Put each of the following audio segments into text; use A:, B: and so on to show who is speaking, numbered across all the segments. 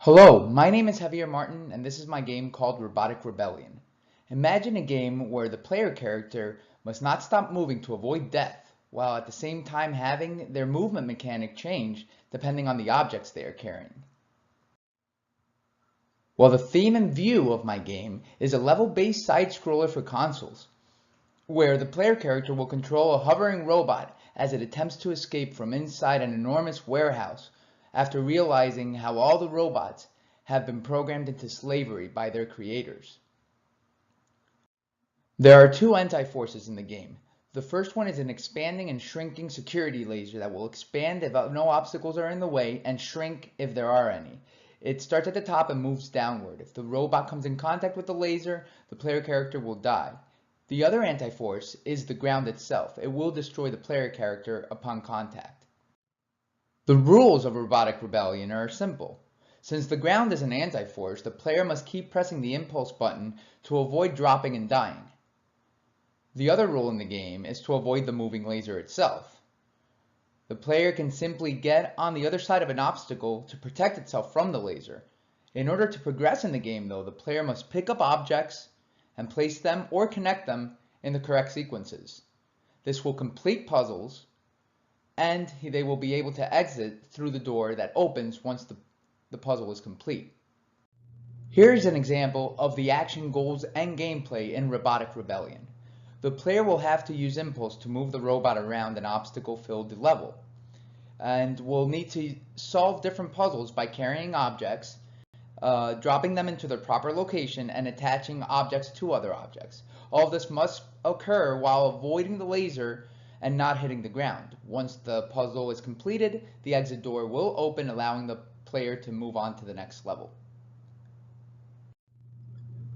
A: Hello, my name is Javier Martin and this is my game called Robotic Rebellion. Imagine a game where the player character must not stop moving to avoid death, while at the same time having their movement mechanic change depending on the objects they are carrying. Well, the theme and view of my game is a level-based side-scroller for consoles, where the player character will control a hovering robot as it attempts to escape from inside an enormous warehouse after realizing how all the robots have been programmed into slavery by their creators. There are two anti-forces in the game. The first one is an expanding and shrinking security laser that will expand if no obstacles are in the way and shrink if there are any. It starts at the top and moves downward. If the robot comes in contact with the laser, the player character will die. The other anti-force is the ground itself. It will destroy the player character upon contact. The rules of Robotic Rebellion are simple. Since the ground is an anti-force, the player must keep pressing the impulse button to avoid dropping and dying. The other rule in the game is to avoid the moving laser itself. The player can simply get on the other side of an obstacle to protect itself from the laser. In order to progress in the game, though, the player must pick up objects and place them or connect them in the correct sequences. This will complete puzzles, and they will be able to exit through the door that opens once the puzzle is complete. Here's an example of the action goals and gameplay in Robotic Rebellion. The player will have to use impulse to move the robot around an obstacle-filled level, and will need to solve different puzzles by carrying objects, dropping them into their proper location, and attaching objects to other objects. All of this must occur while avoiding the laser and not hitting the ground. Once the puzzle is completed, the exit door will open, allowing the player to move on to the next level.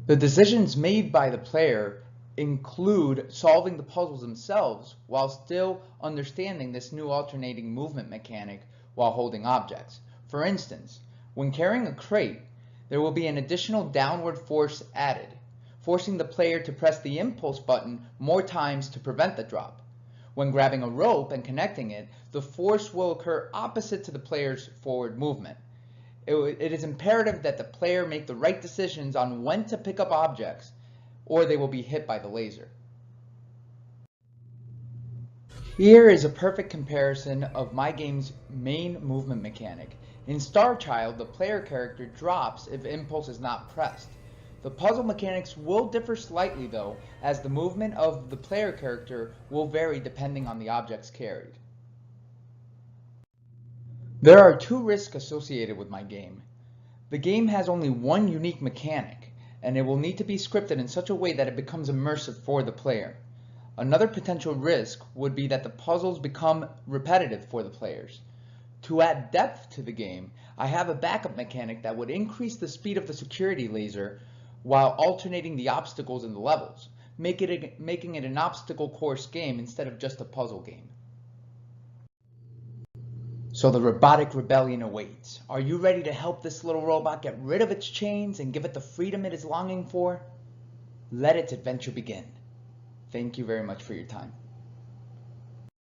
A: The decisions made by the player include solving the puzzles themselves while still understanding this new alternating movement mechanic while holding objects. For instance, when carrying a crate, there will be an additional downward force added, forcing the player to press the impulse button more times to prevent the drop. When grabbing a rope and connecting it, the force will occur opposite to the player's forward movement. It is imperative that the player make the right decisions on when to pick up objects, or they will be hit by the laser. Here is a perfect comparison of my game's main movement mechanic. In Star Child, the player character drops if impulse is not pressed. The puzzle mechanics will differ slightly though, as the movement of the player character will vary depending on the objects carried. There are two risks associated with my game. The game has only one unique mechanic, and it will need to be scripted in such a way that it becomes immersive for the player. Another potential risk would be that the puzzles become repetitive for the players. To add depth to the game, I have a backup mechanic that would increase the speed of the security laser while alternating the obstacles in the levels, making it an obstacle course game instead of just a puzzle game. So the Robotic Rebellion awaits. Are you ready to help this little robot get rid of its chains and give it the freedom it is longing for? Let its adventure begin. Thank you very much for your time.